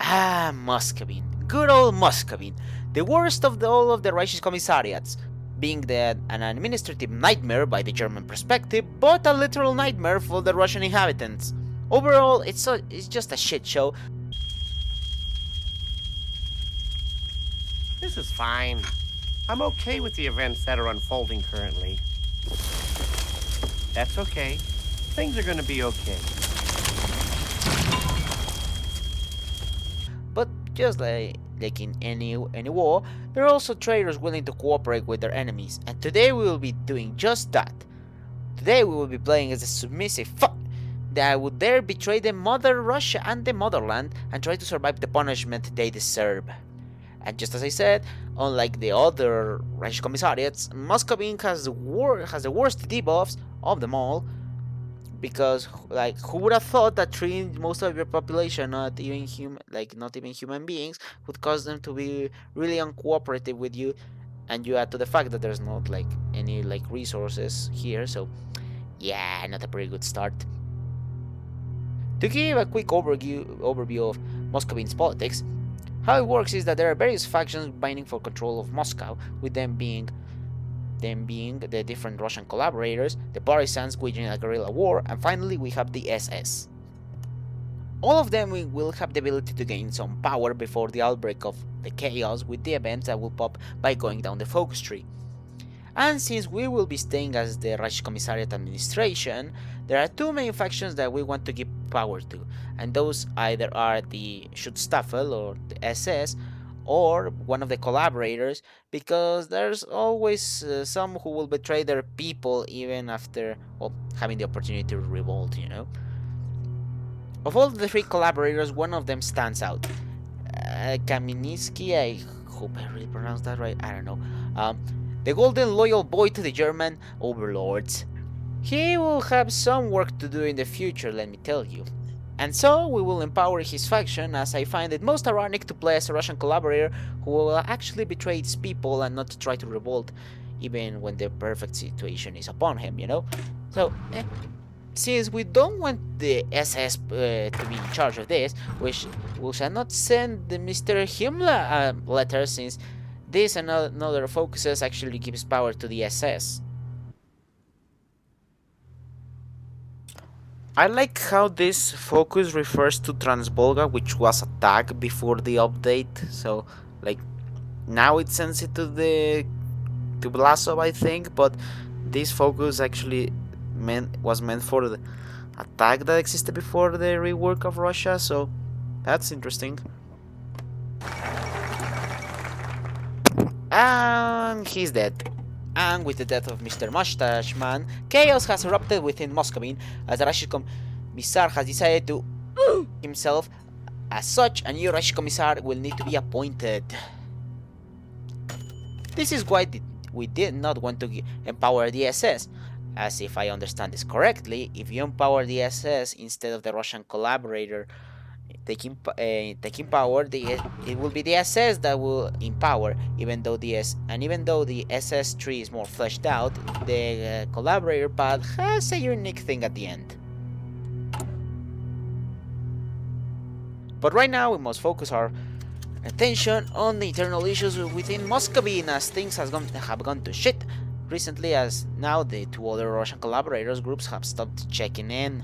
Ah, Moskowien. Good old Moskowien. The worst of all of the Russian commissariats, being an administrative nightmare by the German perspective, but a literal nightmare for the Russian inhabitants. Overall, it's just a shit show. This is fine. I'm okay with the events that are unfolding currently. That's okay. Things are gonna be okay. But just like in any war, there are also traitors willing to cooperate with their enemies, and today we will be doing just that. Today we will be playing as a submissive fuck that would dare betray the mother Russia and the motherland and try to survive the punishment they deserve. And just as I said, unlike the other Russian commissariats, Moskowien has the worst debuffs of them all. Because, like, who would have thought that treating most of your population, not even human beings, would cause them to be really uncooperative with you, and you add to the fact that there's not like any like resources here, so yeah, not a pretty good start. To give a quick overview of Moskowien's politics, how it works is that there are various factions vying for control of Moscow, with them being the different Russian collaborators, the partisans waging a guerrilla war, and finally we have the SS. All of them will have the ability to gain some power before the outbreak of the chaos with the events that will pop by going down the focus tree. And since we will be staying as the Russian Commissariat administration, there are two main factions that we want to give power to, and those either are the Schutzstaffel or the SS, or one of the collaborators, because there's always some who will betray their people even after having the opportunity to revolt, you know. Of all the three collaborators, one of them stands out. Kaminsky, I hope I really pronounced that right, I don't know. The golden loyal boy to the German overlords. He will have some work to do in the future, let me tell you. And so we will empower his faction, as I find it most ironic to play as a Russian collaborator who will actually betray its people and not try to revolt, even when the perfect situation is upon him, you know? So, since we don't want the SS to be in charge of this, we shall not send the Mr. Himmler letter, since this and other focuses actually gives power to the SS. I like how this focus refers to Transvolga, which was a tag before the update. So, like, now it sends it to Blasov, I think, but this focus actually was meant for a tag that existed before the rework of Russia. So, that's interesting. And he's dead. And with the death of Mr. Mustache Man, chaos has erupted within Moskowien, as the Russian Commissar has decided to himself. As such, a new Russian Commissar will need to be appointed. This is why we did not want to empower the SS, as if I understand this correctly, if you empower the SS instead of the Russian collaborator taking power, it will be the SS that will empower. Even though the SS tree is more fleshed out, the collaborator path has a unique thing at the end. But right now we must focus our attention on the internal issues within Moskowien, as things have gone to shit recently, as now the two other Russian collaborators groups have stopped checking in.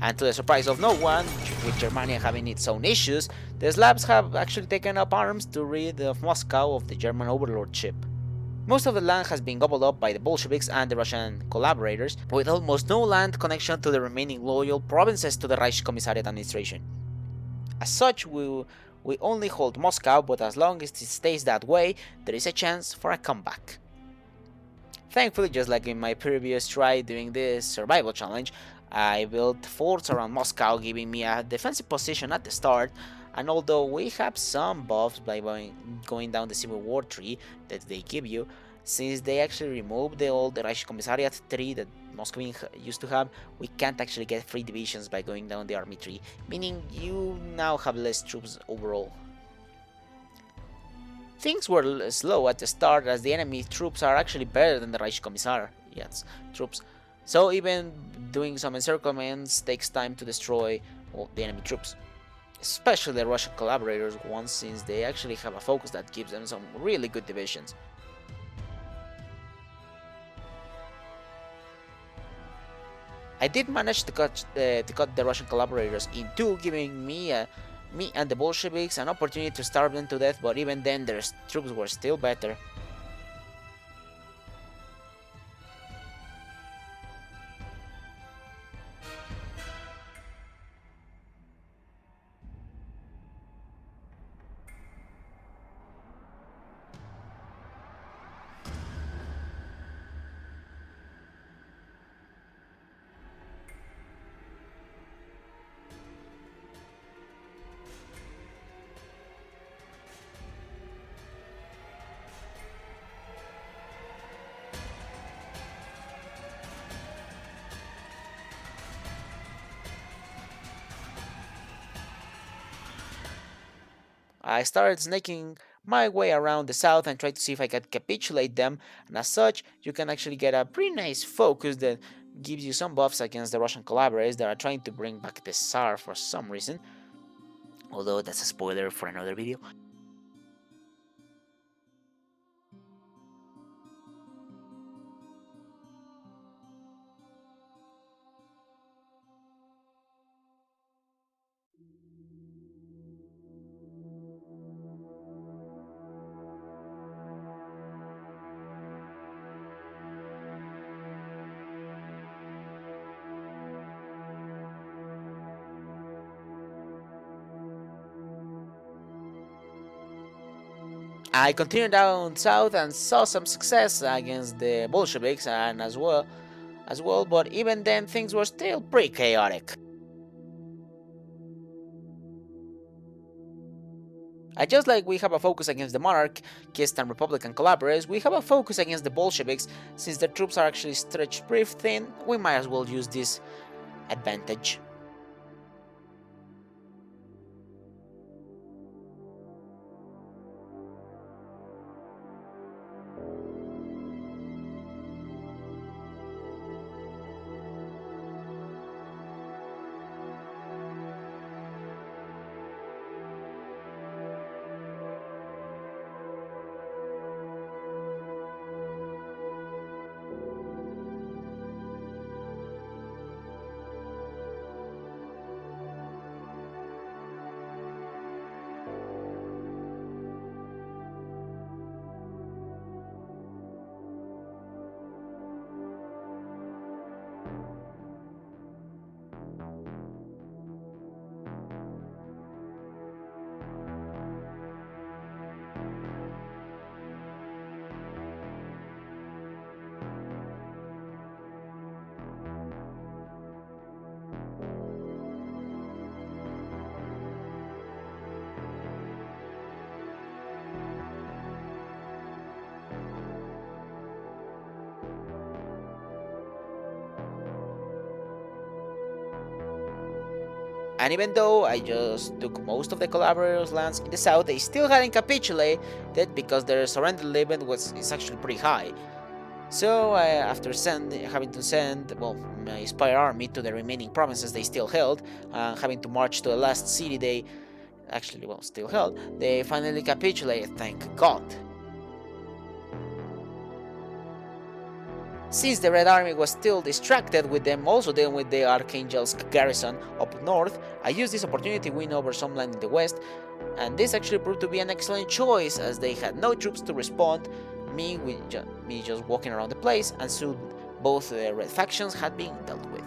And to the surprise of no one, with Germany having its own issues, the Slavs have actually taken up arms to rid of Moscow of the German overlordship. Most of the land has been gobbled up by the Bolsheviks and the Russian collaborators, with almost no land connection to the remaining loyal provinces to the Reich Commissariat administration. As such, we only hold Moscow, but as long as it stays that way, there is a chance for a comeback. Thankfully, just like in my previous try doing this survival challenge, I built forts around Moscow, giving me a defensive position at the start, and although we have some buffs by going down the Civil War tree that they give you, since they actually removed the old Reich Commissariat tree that Moskowien used to have, we can't actually get free divisions by going down the army tree, meaning you now have less troops overall. Things were slow at the start, as the enemy troops are actually better than the Reich Commissariat's troops. So even doing some encirclements takes time to destroy the enemy troops. especially the Russian Collaborators ones, since they actually have a focus that gives them some really good divisions. I did manage to cut the Russian Collaborators in two, giving me and the Bolsheviks an opportunity to starve them to death, but even then their troops were still better. I started snaking my way around the south and tried to see if I could capitulate them, and as such, you can actually get a pretty nice focus that gives you some buffs against the Russian collaborators that are trying to bring back the Tsar for some reason, although that's a spoiler for another video. I continued down south and saw some success against the Bolsheviks and as well, but even then things were still pretty chaotic. Just like we have a focus against the monarchist and republican collaborators, we have a focus against the Bolsheviks. Since their troops are actually stretched pretty thin, we might as well use this advantage. And even though I just took most of the collaborators' lands in the south, they still hadn't capitulated because their surrender limit is actually pretty high. So after having to send my spy army to the remaining provinces they still held, having to march to the last city they actually still held, they finally capitulated. Thank God. Since the Red Army was still distracted with them also dealing with the Archangelsk garrison up north, I used this opportunity to win over some land in the west, and this actually proved to be an excellent choice as they had no troops to respond, me just walking around the place, and soon both the red factions had been dealt with.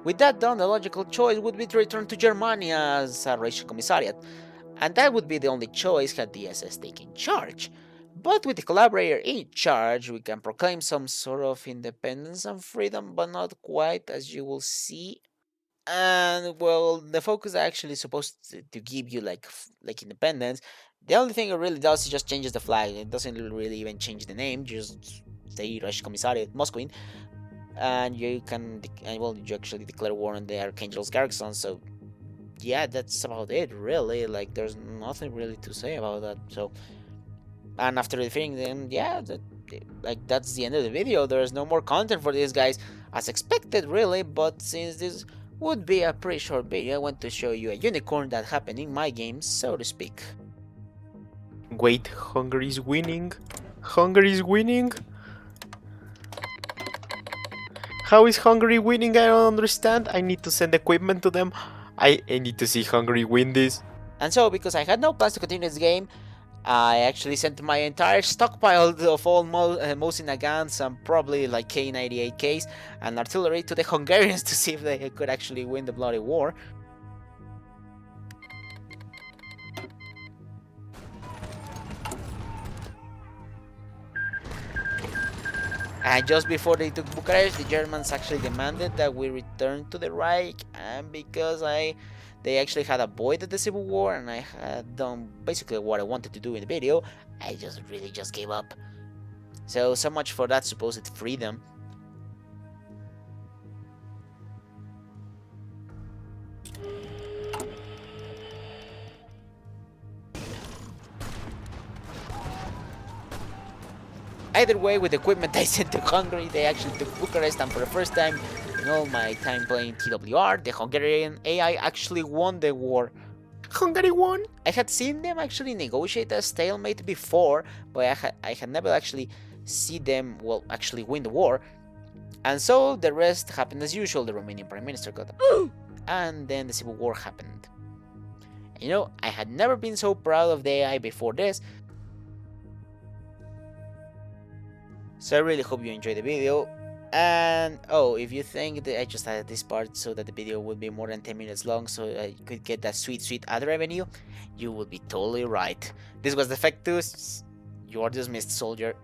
With that done, the logical choice would be to return to Germany as a Russian commissariat, and that would be the only choice had the SS taken charge. But with the collaborator in charge, we can proclaim some sort of independence and freedom, but not quite, as you will see. And well, the focus actually supposed to give you like independence. The only thing it really does is just changes the flag. It doesn't really even change the name. Just say Russian Commissariat Moskowien, and you can and well, you actually declare war on the Archangel's garrison. So yeah, that's about it. Really, like there's nothing really to say about that. So and after defeating them, yeah, like that's the end of the video. There's no more content for these guys, as expected, really. But since this would be a pretty short video, I want to show you a unicorn that happened in my game, so to speak. Wait, Hungary's winning? Hungary's winning? How is Hungary winning? I don't understand. I need to send equipment to them. I need to see Hungary win this. And so, because I had no plans to continue this game, I actually sent my entire stockpile of all Mosin guns and probably like K98Ks and artillery to the Hungarians to see if they could actually win the bloody war. And just before they took Bucharest, the Germans actually demanded that we return to the Reich, and because they actually had avoided the civil war and I had done basically what I wanted to do in the video, I just really just gave up. So much for that supposed freedom. Either way, with the equipment I sent to Hungary, they actually took Bucharest, and for the first time in all my time playing TWR, the Hungarian AI actually won the war. Hungary won? I had seen them actually negotiate a stalemate before, but I had never actually seen them, well, actually win the war. And so the rest happened as usual. The Romanian Prime Minister got and then the civil war happened. You know, I had never been so proud of the AI before this. So I really hope you enjoyed the video. And oh, if you think that I just added this part so that the video would be more than 10 minutes long so I could get that sweet ad revenue, you would be totally right. This was Defectus. You are dismissed, soldier.